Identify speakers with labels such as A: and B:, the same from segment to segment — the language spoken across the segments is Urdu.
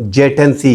A: J-10C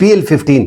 A: PL-15।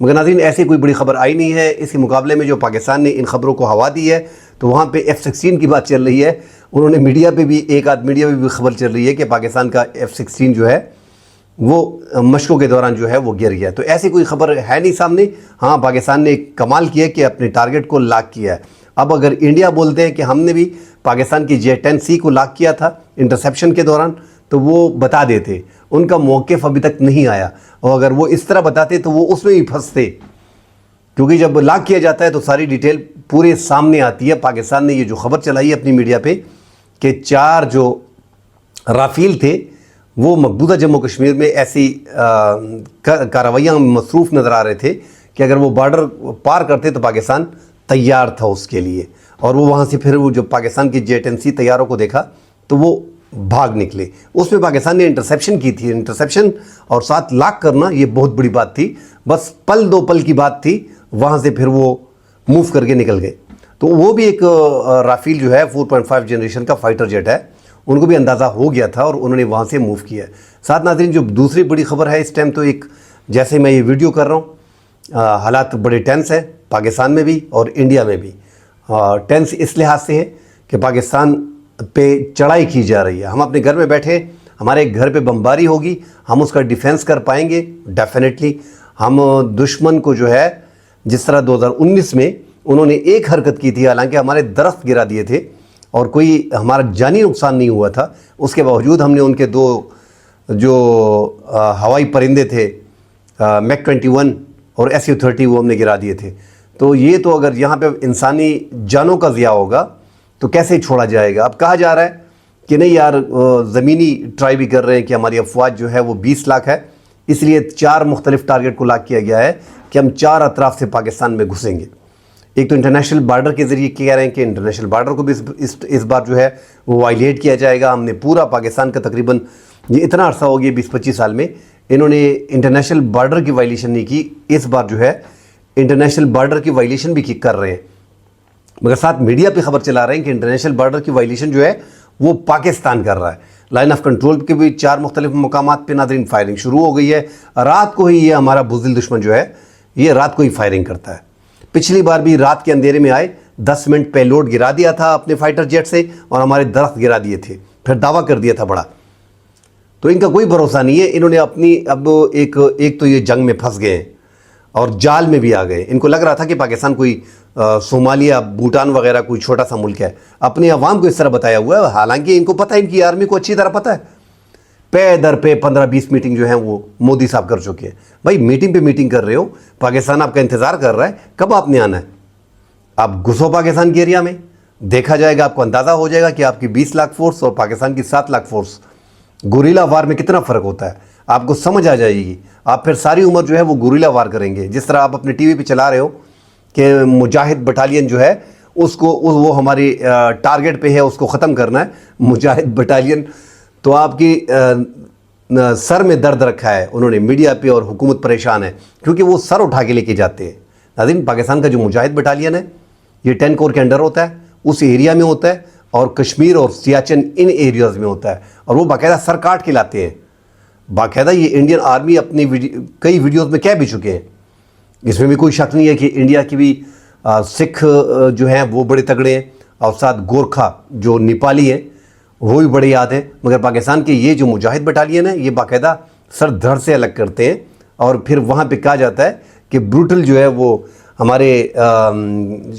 A: مگر ناظرین ایسی کوئی بڑی خبر آئی نہیں ہے. اس کے مقابلے میں جو پاکستان نے ان خبروں کو ہوا دی ہے تو وہاں پہ F-16 کی بات چل رہی ہے. انہوں نے میڈیا پہ بھی ایک آدھ میڈیا پہ بھی خبر چل رہی ہے کہ پاکستان کا F-16 جو ہے وہ مشقوں کے دوران جو ہے وہ گر گیا. تو ایسی کوئی خبر ہے نہیں سامنے. ہاں پاکستان نے ایک کمال کیا کہ اپنے ٹارگٹ کو لاک کیا ہے. اب اگر انڈیا بولتے ہیں کہ ہم نے بھی پاکستان کی J-10C کو لاک کیا تھا انٹرسیپشن کے دوران تو وہ بتا دیتے. ان کا موقف ابھی تک نہیں آیا, اور اگر وہ اس طرح بتاتے تو وہ اس میں بھی پھنستے, کیونکہ جب لاک کیا جاتا ہے تو ساری ڈیٹیل پورے سامنے آتی ہے. پاکستان نے یہ جو خبر چلائی ہے اپنی میڈیا پہ کہ 4 جو رافیل تھے وہ مقبوضہ جموں کشمیر میں ایسی کارروائیاں مصروف نظر آ رہے تھے کہ اگر وہ بارڈر پار کرتے تو پاکستان تیار تھا اس کے لیے. اور وہ وہاں سے پھر وہ جو پاکستان کی J-10C طیاروں کو دیکھا تو وہ بھاگ نکلے. اس میں پاکستان نے انٹرسیپشن کی تھی. انٹرسیپشن اور ساتھ لاک کرنا یہ بہت بڑی بات تھی. بس پل 2 پل کی بات تھی, وہاں سے پھر وہ موو کر کے نکل گئے. تو وہ بھی ایک رافیل جو ہے 4.5 جنریشن کا فائٹر جیٹ ہے, ان کو بھی اندازہ ہو گیا تھا اور انہوں نے وہاں سے موو کیا ہے. ساتھ ناظرین جو دوسری بڑی خبر ہے اس ٹائم, تو ایک جیسے میں یہ ویڈیو کر رہا ہوں حالات بڑے ٹینس ہیں پاکستان میں بھی اور انڈیا میں بھی. ٹینس اس لحاظ سے ہے کہ پاکستان پہ چڑھائی کی جا رہی ہے. ہم اپنے گھر میں بیٹھے, ہمارے گھر پہ بمباری ہوگی, ہم اس کا ڈیفینس کر پائیں گے ڈیفینیٹلی. ہم دشمن کو جو ہے جس طرح 2019 میں انہوں نے ایک حرکت کی تھی, حالانکہ ہمارے درخت گرا دیے تھے اور کوئی ہمارا جانی نقصان نہیں ہوا تھا, اس کے باوجود ہم نے ان کے 2 جو ہوائی پرندے تھے میک 21 اور SU-30 وہ ہم نے گرا دیے تھے. تو یہ تو اگر یہاں پہ انسانی جانوں کا ضیاع ہوگا تو کیسے چھوڑا جائے گا. اب کہا جا رہا ہے کہ نہیں یار, زمینی ٹرائی بھی کر رہے ہیں کہ ہماری افواج جو ہے وہ 20 لاکھ ہے, اس لیے 4 مختلف ٹارگٹ کو لاک کیا گیا ہے کہ ہم 4 اطراف سے پاکستان میں گھسیں گے. ایک تو انٹرنیشنل بارڈر کے ذریعے کہہ رہے ہیں کہ انٹرنیشنل بارڈر کو بھی اس بار جو ہے وہ وائلیٹ کیا جائے گا. ہم نے پورا پاکستان کا تقریباً یہ اتنا عرصہ ہو گیا 20-25 سال میں انہوں نے انٹرنیشنل بارڈر کی وائلیشن نہیں کی, اس بار جو ہے انٹرنیشنل بارڈر کی وائلیشن بھی کر رہے ہیں. مگر ساتھ میڈیا پہ خبر چلا رہے ہیں کہ انٹرنیشنل بارڈر کی وائلیشن جو ہے وہ پاکستان کر رہا ہے. لائن آف کنٹرول کے بھی 4 مختلف مقامات پہ ناظرین فائرنگ شروع ہو گئی ہے. رات کو ہی یہ ہمارا بزدل دشمن جو ہے یہ رات کو ہی فائرنگ کرتا ہے. پچھلی بار بھی رات کے اندھیرے میں آئے, 10 منٹ پہ لوڈ گرا دیا تھا اپنے فائٹر جیٹ سے اور ہمارے درخت گرا دیے تھے, پھر دعویٰ کر دیا تھا بڑا. تو ان کا کوئی بھروسہ نہیں ہے. انہوں نے اپنی اب ایک تو یہ جنگ میں پھنس گئے ہیں اور جال میں بھی آ گئے. ان کو لگ رہا تھا کہ پاکستان کوئی صومالیہ, بھوٹان وغیرہ کوئی چھوٹا سا ملک ہے, اپنی عوام کو اس طرح بتایا ہوا ہے. حالانکہ ان کو پتہ ہے, ان کی آرمی کو اچھی طرح پتہ ہے. پے در پہ 15-20 میٹنگ جو ہیں وہ مودی صاحب کر چکے ہیں. بھائی میٹنگ پہ میٹنگ کر رہے ہو, پاکستان آپ کا انتظار کر رہا ہے, کب آپ نے آنا ہے. آپ گھسو پاکستان کے ایریا میں, دیکھا جائے گا, آپ کو اندازہ ہو جائے گا کہ آپ کی 20 لاکھ فورس اور پاکستان کی 7 لاکھ فورس, گوریلا وار میں کتنا فرق ہوتا ہے. آپ کو سمجھ آ جائے گی. آپ پھر ساری عمر جو ہے وہ گوریلا وار کریں گے. جس طرح آپ اپنے ٹی وی پہ چلا رہے ہو کہ مجاہد بٹالین جو ہے اس کو وہ ہماری ٹارگٹ پہ ہے, اس کو ختم کرنا ہے مجاہد بٹالین. تو آپ کی سر میں درد رکھا ہے انہوں نے, میڈیا پہ اور حکومت پریشان ہے کیونکہ وہ سر اٹھا کے لے کے جاتے ہیں. ناظرین پاکستان کا جو مجاہد بٹالین ہے یہ 10 کور کے انڈر ہوتا ہے, اس ایریا میں ہوتا ہے, اور کشمیر اور سیاچن ان ایریاز میں ہوتا ہے, اور وہ باقاعدہ سر کاٹ کے لاتے ہیں. باقاعدہ یہ انڈین آرمی اپنی کئی ویڈیوز میں کہہ بھی چکے ہیں. اس میں بھی کوئی شک نہیں ہے کہ انڈیا کی بھی سکھ جو ہیں وہ بڑے تگڑے ہیں, اور ساتھ گورکھا جو نیپالی ہیں وہ بھی بڑے یاد ہیں. مگر پاکستان کے یہ جو مجاہد بٹالین ہے یہ باقاعدہ سر دھڑ سے الگ کرتے ہیں, اور پھر وہاں پہ کہا جاتا ہے کہ بروٹل جو ہے وہ ہمارے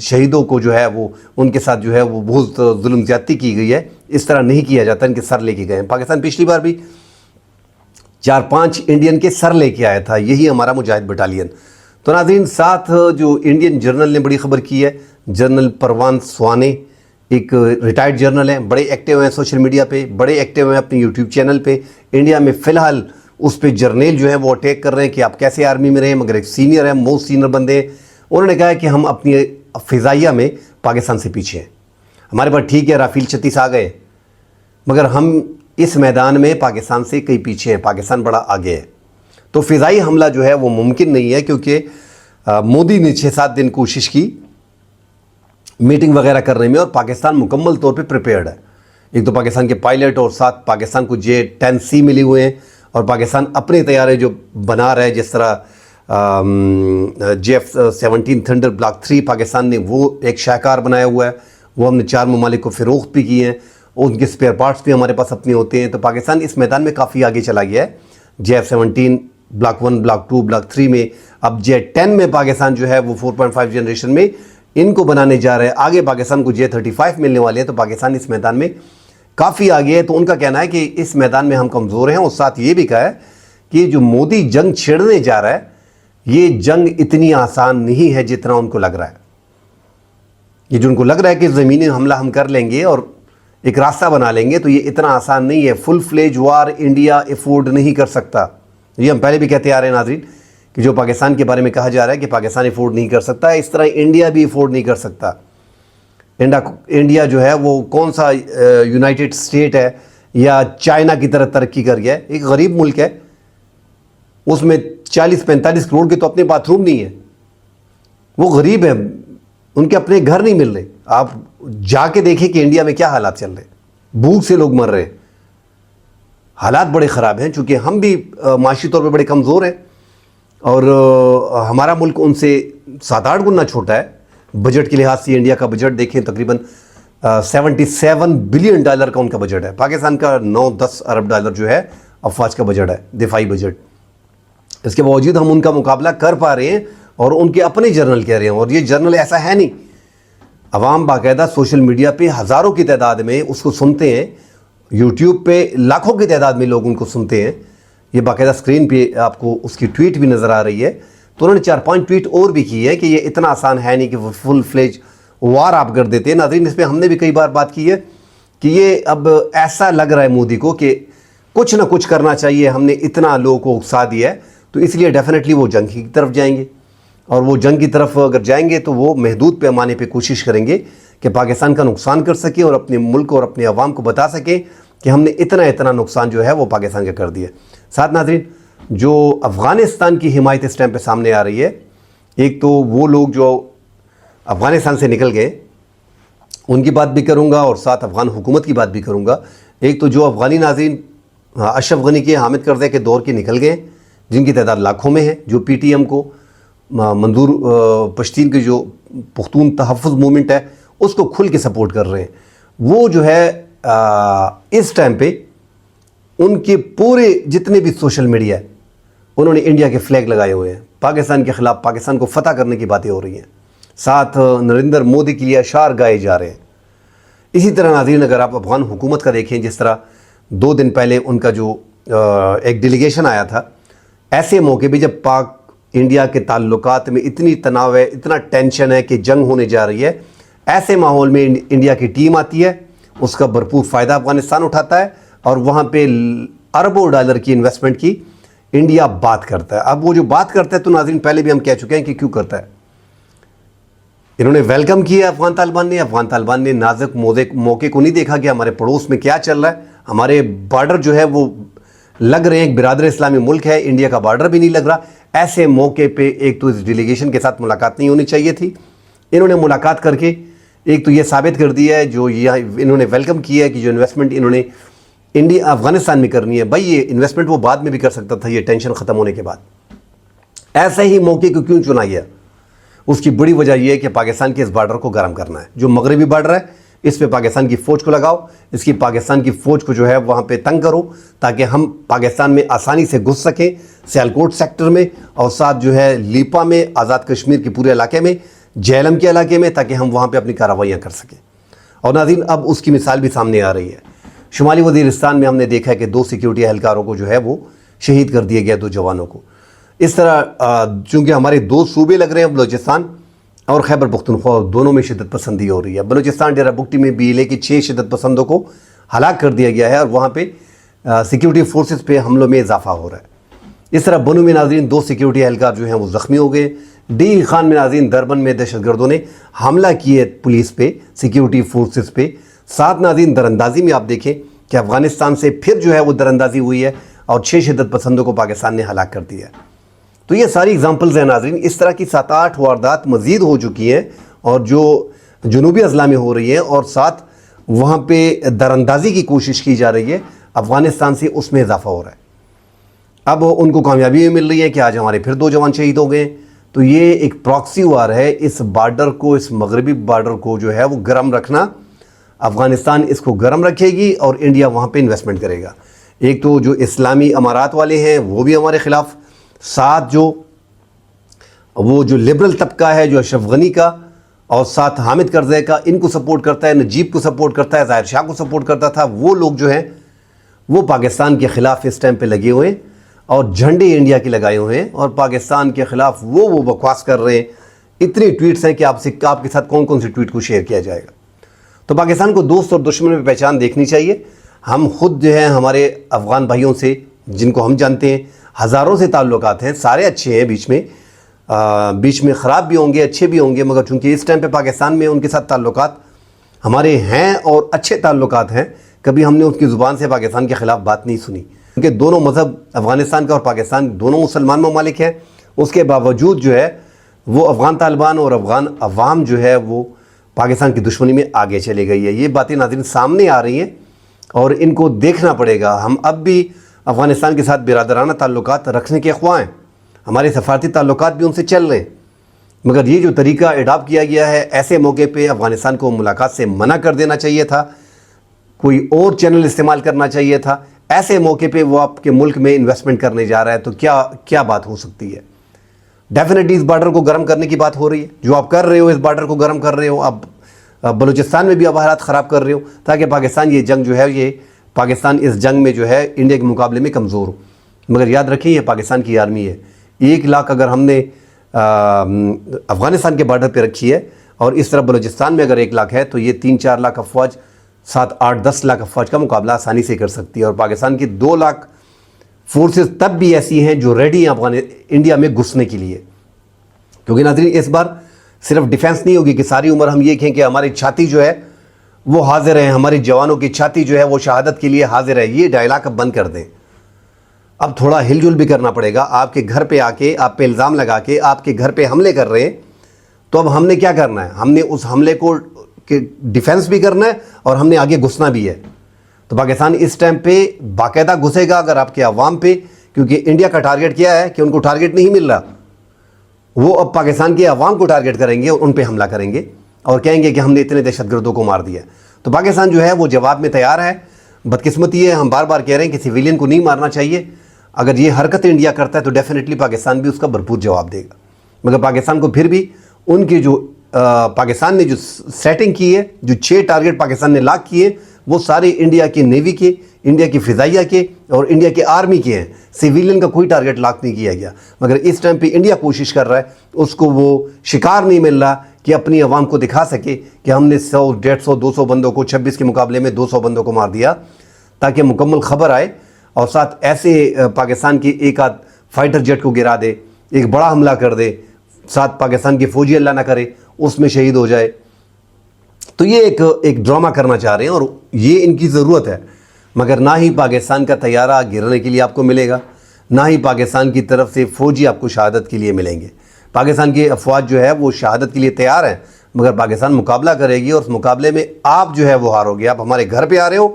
A: شہیدوں کو جو ہے وہ ان کے ساتھ جو ہے وہ بہت ظلم زیادتی کی گئی ہے, اس طرح نہیں کیا جاتا. ان کے سر لے کے گئے ہیں. پاکستان پچھلی بار بھی 4-5 انڈین کے سر لے کے آیا تھا, یہی ہمارا مجاہد بٹالین. تو ناظرین ساتھ جو انڈین جرنل نے بڑی خبر کی ہے, جنرل پروان سوانے ایک ریٹائرڈ جرنل ہیں, بڑے ایکٹیو ہیں سوشل میڈیا پہ, بڑے ایکٹیو ہیں اپنے یوٹیوب چینل پہ. انڈیا میں فی الحال اس پہ جرنیل جو ہیں وہ اٹیک کر رہے ہیں کہ آپ کیسے آرمی میں رہے, مگر ایک سینئر ہیں, موسٹ سینئر بندے ہیں. انہوں نے کہا ہے کہ ہم اپنی فضائیہ میں پاکستان سے پیچھے ہیں. ہمارے پاس ٹھیک ہے رافیل 36 آ گئے, مگر ہم اس میدان میں پاکستان سے کئی پیچھے ہیں, پاکستان بڑا آگے ہے. تو فضائی حملہ جو ہے وہ ممکن نہیں ہے, کیونکہ مودی نے 6-7 دن کوشش کی میٹنگ وغیرہ کرنے میں, اور پاکستان مکمل طور پہ پریپیئرڈ ہے. ایک تو پاکستان کے پائلٹ اور ساتھ پاکستان کو J-10C ملی ہوئے ہیں, اور پاکستان اپنے طیارے جو بنا رہا ہے, جس طرح JF-17 تھنڈر بلاک 3 پاکستان نے وہ ایک شاہکار بنایا ہوا ہے، وہ ہم نے 4 ممالک کو فروخت بھی کیے ہیں، اور ان کے اسپیئر پارٹس بھی ہمارے پاس اپنے ہوتے ہیں۔ تو پاکستان اس میدان میں کافی آگے چلا گیا ہے۔ JF-17 بلاک 1 بلاک 2 بلاک 3 میں، اب J-10 میں پاکستان جو ہے وہ 4.5 جنریشن میں ان کو بنانے جا رہے ہیں۔ آگے پاکستان کو J-35 ملنے والے ہیں، تو پاکستان اس میدان میں کافی آگے ہے۔ تو ان کا کہنا ہے کہ اس میدان میں ہم کمزور ہیں، اور ساتھ یہ بھی کہا ہے کہ جو مودی جنگ چھیڑنے جا رہا ہے، یہ جنگ اتنی آسان نہیں ہے جتنا ان کو لگ رہا ہے۔ یہ جو ان کو لگ رہا ہے کہ زمینی حملہ ہم کر لیں گے اور ایک راستہ بنا لیں گے، تو یہ اتنا آسان نہیں ہے۔ فل فلیج وار انڈیا افورڈ نہیں کر سکتا۔ یہ ہم پہلے بھی کہتے آ رہے ہیں ناظرین کہ جو پاکستان کے بارے میں کہا جا رہا ہے کہ پاکستان افورڈ نہیں کر سکتا، اس طرح انڈیا بھی افورڈ نہیں کر سکتا۔ انڈیا جو ہے وہ کون سا یونائٹڈ اسٹیٹ ہے یا چائنا کی طرح ترقی کر گیا ہے؟ ایک غریب ملک ہے، اس میں 40-45 کروڑ کے تو اپنے باتھ روم نہیں ہیں، وہ غریب ہیں، ان کے اپنے گھر نہیں مل رہے۔ آپ جا کے دیکھیں کہ انڈیا میں کیا حالات چل رہے ہیں، بھوک سے لوگ مر رہے ہیں، حالات بڑے خراب ہیں۔ چونکہ ہم بھی معاشی طور پہ بڑے کمزور ہیں، اور ہمارا ملک ان سے 7-8 گنا چھوٹا ہے۔ بجٹ کے لحاظ سے انڈیا کا بجٹ دیکھیں تقریباً $77 بلین کا ان کا بجٹ ہے۔ پاکستان کا 9-10 ارب ڈالر جو ہے افواج کا بجٹ ہے، دفاعی بجٹ۔ اس کے باوجود ہم ان کا مقابلہ کر پا رہے ہیں، اور ان کے اپنے جرنل کہہ رہے ہیں، اور یہ جرنل ایسا ہے نہیں، عوام باقاعدہ سوشل میڈیا پہ ہزاروں کی تعداد میں اس کو سنتے ہیں، یوٹیوب پہ لاکھوں کی تعداد میں لوگ ان کو سنتے ہیں۔ یہ باقاعدہ سکرین پہ آپ کو اس کی ٹویٹ بھی نظر آ رہی ہے۔ تو انہوں نے 4-5 ٹویٹ اور بھی کی ہے کہ یہ اتنا آسان ہے نہیں کہ وہ فل فلیج وار آپ کر دیتے ہیں۔ ناظرین، اس پہ ہم نے بھی کئی بار بات کی ہے کہ یہ اب ایسا لگ رہا ہے مودی کو کہ کچھ نہ کچھ کرنا چاہیے، ہم نے اتنا لوگوں کو اکسا دیا ہے، تو اس لیے ڈیفینیٹلی وہ جنگ کی طرف جائیں گے، اور وہ جنگ کی طرف اگر جائیں گے تو وہ محدود پیمانے پہ کوشش کریں گے کہ پاکستان کا نقصان کر سکیں، اور اپنے ملک اور اپنے عوام کو بتا سکیں کہ ہم نے اتنا نقصان جو ہے وہ پاکستان کا کر دیا۔ ساتھ ناظرین، جو افغانستان کی حمایت اس ٹائم پہ سامنے آ رہی ہے، ایک تو وہ لوگ جو افغانستان سے نکل گئے ان کی بات بھی کروں گا، اور ساتھ افغان حکومت کی بات بھی کروں گا۔ ایک تو جو افغانی ناظرین اشرف غنی کے حامد کرزئی کے دور کے نکل گئے، جن کی تعداد لاکھوں میں ہے، جو پی ٹی ایم کو، منظور پشتین کی جو پختون تحفظ موومنٹ ہے، اس کو کھل کے سپورٹ کر رہے ہیں، وہ جو ہے اس ٹائم پہ ان کے پورے جتنے بھی سوشل میڈیا ہے انہوں نے انڈیا کے فلیگ لگائے ہوئے ہیں، پاکستان کے خلاف، پاکستان کو فتح کرنے کی باتیں ہو رہی ہیں، ساتھ نریندر مودی کے لیے اشعار گائے جا رہے ہیں۔ اسی طرح ناظرین، اگر آپ افغان حکومت کا دیکھیں، جس طرح 2 دن پہلے ان کا جو ایک ڈیلیگیشن آیا تھا، ایسے موقع بھی جب پاک انڈیا کے تعلقات میں اتنی تناؤ ہے، اتنا ٹینشن ہے کہ جنگ ہونے جا رہی ہے، ایسے ماحول میں انڈیا کی ٹیم آتی ہے، اس کا بھرپور فائدہ افغانستان اٹھاتا ہے، اور وہاں پہ اربوں ڈالر کی انویسٹمنٹ کی انڈیا بات کرتا ہے۔ اب وہ جو بات کرتا ہے تو ناظرین پہلے بھی ہم کہہ چکے ہیں کہ کیوں کرتا ہے۔ انہوں نے ویلکم کیا افغان طالبان نے نازک موقع کو نہیں دیکھا کہ ہمارے پڑوس میں کیا چل رہا ہے، ہمارے بارڈر جو ہے وہ لگ رہے ہیں، ایک برادر اسلامی ملک ہے، انڈیا کا بارڈر بھی نہیں لگ رہا۔ ایسے موقع پہ ایک تو اس ڈیلیگیشن کے ساتھ ملاقات نہیں ہونی چاہیے تھی، انہوں نے ملاقات کر کے ایک تو یہ ثابت کر دیا ہے، جو انہوں نے ویلکم کیا ہے کہ جو انویسٹمنٹ انہوں نے انڈیا افغانستان میں کرنی ہے، بھائی یہ انویسٹمنٹ وہ بعد میں بھی کر سکتا تھا، یہ ٹینشن ختم ہونے کے بعد۔ ایسے ہی موقع کو کیوں چنا گیا؟ اس کی بڑی وجہ یہ ہے کہ پاکستان کے اس بارڈر کو گرم کرنا ہے، جو مغربی بارڈر ہے اس پہ پاکستان کی فوج کو لگاؤ، اس کی پاکستان کی فوج کو جو ہے وہاں پہ تنگ کرو، تاکہ ہم پاکستان میں آسانی سے گھس سکیں، سیالکوٹ سیکٹر میں، اور ساتھ جو ہے لیپا میں، آزاد کشمیر کے پورے علاقے میں، جہلم کے علاقے میں، تاکہ ہم وہاں پہ اپنی کارروائیاں کر سکیں۔ اور ناظرین، اب اس کی مثال بھی سامنے آ رہی ہے۔ شمالی وزیرستان میں ہم نے دیکھا ہے کہ 2 سیکیورٹی اہلکاروں کو جو ہے وہ شہید کر دیا گیا، 2 جوانوں کو۔ اس طرح چونکہ ہمارے 2 صوبے لگ رہے ہیں، بلوچستان اور خیبر پختونخوا، دونوں میں شدت پسندی ہو رہی ہے۔ بلوچستان ڈیرہ بگٹی میں BLA کے 6 شدت پسندوں کو ہلاک کر دیا گیا ہے، اور وہاں پہ سیکیورٹی فورسز پہ حملوں میں اضافہ ہو رہا ہے۔ اس طرح بنو میں ناظرین 2 سیکیورٹی اہلکار جو ہیں وہ زخمی ہو گئے۔ ڈی خان میں ناظرین دربن میں دہشت گردوں نے حملہ کیے پولیس پہ، سیکیورٹی فورسز پہ۔ ساتھ ناظرین دراندازی میں آپ دیکھیں کہ افغانستان سے پھر جو ہے وہ دراندازی ہوئی ہے، اور 6 شدت پسندوں کو پاکستان نے ہلاک کر دیا ہے۔ تو یہ ساری اگزامپلز ہیں ناظرین، اس طرح کی 7-8 واردات مزید ہو چکی ہیں، اور جو جنوبی اضلاع میں ہو رہی ہیں، اور ساتھ وہاں پہ دراندازی کی کوشش کی جا رہی ہے افغانستان سے، اس میں اضافہ ہو رہا ہے۔ اب ان کو کامیابی بھی مل رہی ہے کہ آج ہمارے پھر 2 جوان شہید ہو گئے. تو یہ ایک پراکسی وار ہے. اس بارڈر کو, اس مغربی بارڈر کو جو ہے وہ گرم رکھنا, افغانستان اس کو گرم رکھے گی اور انڈیا وہاں پہ انویسٹمنٹ کرے گا. ایک تو جو اسلامی امارات والے ہیں وہ بھی ہمارے خلاف, ساتھ وہ جو لبرل طبقہ ہے جو اشرف غنی کا اور ساتھ حامد کرزئی کا, ان کو سپورٹ کرتا ہے, نجیب کو سپورٹ کرتا ہے, ظاہر شاہ کو سپورٹ کرتا تھا, وہ لوگ جو ہیں وہ پاکستان کے خلاف اس ٹائم پہ لگے ہوئے ہیں اور جھنڈے انڈیا کے لگائے ہوئے ہیں اور پاکستان کے خلاف وہ بکواس کر رہے ہیں. اتنی ٹویٹس ہیں کہ آپ کے ساتھ کون کون سی ٹویٹ کو شیئر کیا جائے گا. تو پاکستان کو دوست اور دشمن میں پہچان دیکھنی چاہیے. ہم خود جو ہے ہمارے افغان بھائیوں سے, جن کو ہم جانتے ہیں, ہزاروں سے تعلقات ہیں, سارے اچھے ہیں, بیچ میں خراب بھی ہوں گے, اچھے بھی ہوں گے, مگر چونکہ اس ٹائم پہ پاکستان میں ان کے ساتھ تعلقات ہمارے ہیں اور اچھے تعلقات ہیں, کبھی ہم نے اس کی زبان سے پاکستان کے خلاف بات نہیں سنی, کیونکہ دونوں مذہب افغانستان کا اور پاکستان دونوں مسلمان ممالک ہیں. اس کے باوجود جو ہے وہ افغان طالبان اور افغان عوام جو ہے وہ پاکستان کی دشمنی میں آگے چلے گئی ہے. یہ باتیں ناظرین سامنے آ رہی ہیں اور ان کو دیکھنا پڑے گا. ہم اب بھی افغانستان کے ساتھ برادرانہ تعلقات رکھنے کے خواہاں ہیں, ہمارے سفارتی تعلقات بھی ان سے چل رہے ہیں, مگر یہ جو طریقہ اڈاپٹ کیا گیا ہے, ایسے موقع پہ افغانستان کو ملاقات سے منع کر دینا چاہیے تھا, کوئی اور چینل استعمال کرنا چاہیے تھا. ایسے موقع پہ وہ آپ کے ملک میں انویسٹمنٹ کرنے جا رہا ہے تو کیا بات ہو سکتی ہے. ڈیفینیٹلی اس بارڈر کو گرم کرنے کی بات ہو رہی ہے, جو آپ کر رہے ہو, اس بارڈر کو گرم کر رہے ہو, اب بلوچستان میں بھی اب حالات خراب کر رہے ہو تاکہ پاکستان یہ جنگ جو ہے, یہ پاکستان اس جنگ میں جو ہے انڈیا کے مقابلے میں کمزور ہو. مگر یاد رکھیں یہ پاکستان کی آرمی ہے. 1 لاکھ اگر ہم نے افغانستان کے بارڈر پہ رکھی ہے اور اس طرح بلوچستان میں اگر 1 لاکھ ہے تو یہ 3-4 لاکھ افواج, 7-8-10 لاکھ افواج کا مقابلہ آسانی سے کر سکتی ہے. اور پاکستان کی 2 لاکھ فورسز تب بھی ایسی ہیں جو ریڈی ہیں انڈیا میں گھسنے کے لیے. کیونکہ ناظرین اس بار صرف ڈیفنس نہیں ہوگی کہ ساری عمر ہم یہ کہیں کہ ہماری چھاتی جو ہے وہ حاضر ہے, ہماری جوانوں کی چھاتی جو ہے وہ شہادت کے لیے حاضر ہے. یہ ڈائلاگ اب بند کر دیں. اب تھوڑا ہل جل بھی کرنا پڑے گا. آپ کے گھر پہ آ کے, آپ پہ الزام لگا کے آپ کے گھر پہ حملے کر رہے ہیں, تو اب ہم نے کیا کرنا ہے, ہم نے اس حملے کو ڈیفنس بھی کرنا ہے اور ہم نے آگے گھسنا بھی ہے. تو پاکستان اس ٹائم پہ باقاعدہ گھسے گا اگر آپ کے عوام پہ, کیونکہ انڈیا کا ٹارگٹ کیا ہے کہ ان کو ٹارگٹ نہیں مل رہا, وہ اب پاکستان کے عوام کو ٹارگٹ کریں گے اور ان پہ حملہ کریں گے اور کہیں گے کہ ہم نے اتنے دہشت گردوں کو مار دیا. تو پاکستان جو ہے وہ جواب میں تیار ہے. بدقسمتی ہے, ہم بار بار کہہ رہے ہیں کہ سویلین کو نہیں مارنا چاہیے. اگر یہ حرکت انڈیا کرتا ہے تو ڈیفینیٹلی پاکستان بھی اس کا بھرپور جواب دے گا. مگر پاکستان کو پھر بھی ان کی جو پاکستان نے جو سیٹنگ کی ہے, جو 6 ٹارگٹ پاکستان نے لاک کیے, وہ سارے انڈیا کی نیوی کے, انڈیا کی فضائیہ کے اور انڈیا کی آرمی کے ہیں. سویلین کا کوئی ٹارگٹ لاک نہیں کیا گیا. مگر اس ٹائم پہ انڈیا کوشش کر رہا ہے, اس کو وہ شکار نہیں مل رہا کہ اپنی عوام کو دکھا سکے کہ ہم نے 100, 150, 200 بندوں کو 26 کے مقابلے میں 200 بندوں کو مار دیا, تاکہ مکمل خبر آئے اور ساتھ ایسے پاکستان کی ایک آدھ فائٹر جیٹ کو گرا دے, ایک بڑا حملہ کر دے, ساتھ پاکستان کی فوجی اللہ نہ کرے اس میں شہید ہو جائے. تو یہ ایک ڈرامہ کرنا چاہ رہے ہیں اور یہ ان کی ضرورت ہے. مگر نہ ہی پاکستان کا طیارہ گرنے کے لیے آپ کو ملے گا, نہ ہی پاکستان کی طرف سے فوجی آپ کو شہادت کے لیے ملیں گے. پاکستان کی افواج جو ہے وہ شہادت کے لیے تیار ہیں, مگر پاکستان مقابلہ کرے گی اور اس مقابلے میں آپ جو ہے وہ ہارو گے. آپ ہمارے گھر پہ آ رہے ہو.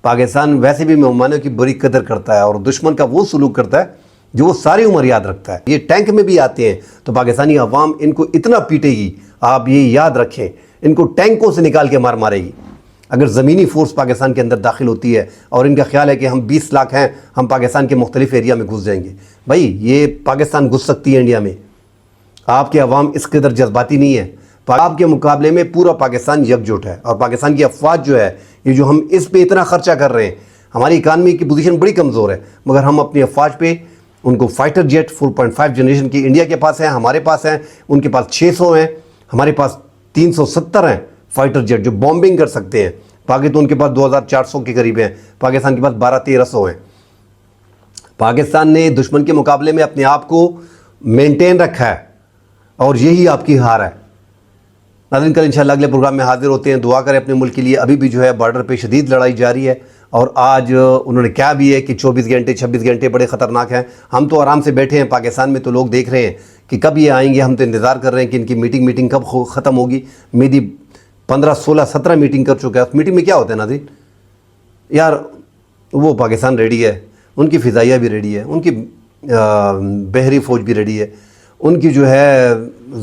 A: پاکستان ویسے بھی مہمانوں کی بڑی قدر کرتا ہے اور دشمن کا وہ سلوک کرتا ہے جو وہ ساری عمر یاد رکھتا ہے. یہ ٹینک میں بھی آتے ہیں تو پاکستانی عوام ان کو اتنا پیٹے گی, آپ یہ یاد رکھیں, ان کو ٹینکوں سے نکال کے مارے گی. اگر زمینی فورس پاکستان کے اندر داخل ہوتی ہے اور ان کا خیال ہے کہ ہم 20 لاکھ ہیں, ہم پاکستان کے مختلف ایریا میں گھس جائیں گے, بھائی یہ پاکستان گھس سکتی ہے انڈیا میں. آپ کے عوام اس قدر جذباتی نہیں ہے. آپ کے مقابلے میں پورا پاکستان یکجٹ ہے اور پاکستان کی افواج جو ہے, یہ جو ہم اس پہ اتنا خرچہ کر رہے ہیں, ہماری اکانومی کی پوزیشن بڑی کمزور ہے, مگر ہم اپنی افواج پہ ان کو فائٹر جیٹ 4.5 جنریشن کی انڈیا کے پاس ہیں, ہمارے پاس ہیں, ان کے پاس 600 ہیں, ہمارے پاس 370 ہیں فائٹر جیٹ جو بامبنگ کر سکتے ہیں. باقی تو ان کے پاس 2400 کے قریب ہیں, پاکستان کے پاس 1200-1300 ہیں. پاکستان نے دشمن کے مقابلے میں اپنے آپ کو مینٹین رکھا ہے اور یہی آپ کی ہار ہے. ناظرین کل انشاءاللہ اگلے پروگرام میں حاضر ہوتے ہیں. دعا کریں اپنے ملک کے لیے. ابھی بھی جو ہے بارڈر پہ شدید لڑائی جاری ہے اور آج انہوں نے کیا بھی ہے کہ 24 گھنٹے 26 گھنٹے بڑے خطرناک ہیں. ہم تو آرام سے بیٹھے ہیں, پاکستان میں تو لوگ دیکھ رہے ہیں کہ کب یہ آئیں گے. ہم تو انتظار کر رہے ہیں کہ ان کی میٹنگ کب ختم ہوگی. میری 15 16 17 میٹنگ کر چکا ہے. اس میٹنگ میں کیا ہوتا ہے ناظرین, یار وہ پاکستان ریڈی ہے, ان کی فضائیہ بھی ریڈی ہے، ان کی بحری فوج بھی ریڈی ہے، ان کی جو ہے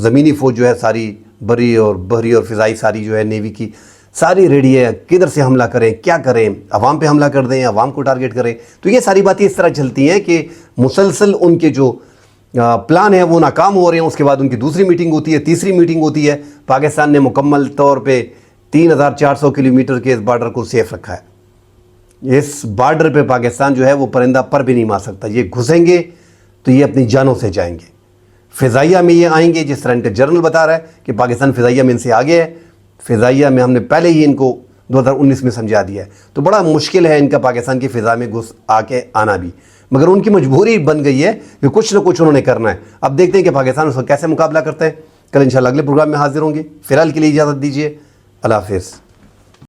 A: زمینی فوج جو ہے ساری بری اور بحری اور فضائی ساری جو ہے نیوی کی ساری ریڈی ہے، کدھر سے حملہ کریں، کیا کریں، عوام پہ حملہ کر دیں، عوام کو ٹارگٹ کریں. تو یہ ساری باتیں اس طرح چلتی ہیں کہ مسلسل ان کے جو پلان ہے وہ ناکام ہو رہے ہیں. اس کے بعد ان کی دوسری میٹنگ ہوتی ہے، تیسری میٹنگ ہوتی ہے. پاکستان نے مکمل طور پہ 3400 کلومیٹر کے اس بارڈر کو سیف رکھا ہے. اس بارڈر پہ پاکستان جو ہے وہ پرندہ پر بھی نہیں مار سکتا. یہ گھسیں گے تو یہ اپنی جانوں سے جائیں گے. فضائیہ میں یہ آئیں گے، جس طرح ان کا جنرل بتا رہا ہے کہ پاکستان فضائیہ میں ان سے آگے ہے. فضائیہ میں ہم نے پہلے ہی ان کو 2019 میں سمجھا دیا ہے. تو بڑا مشکل ہے ان کا پاکستان کی فضا میں گھس آ کے آنا بھی، مگر ان کی مجبوری بن گئی ہے کہ کچھ نہ کچھ انہوں نے کرنا ہے. اب دیکھتے ہیں کہ پاکستان اس کا کیسے مقابلہ کرتا ہے. کل انشاءاللہ اگلے پروگرام میں حاضر ہوں گے. فی الحال کے لیے اجازت دیجیے. اللہ حافظ.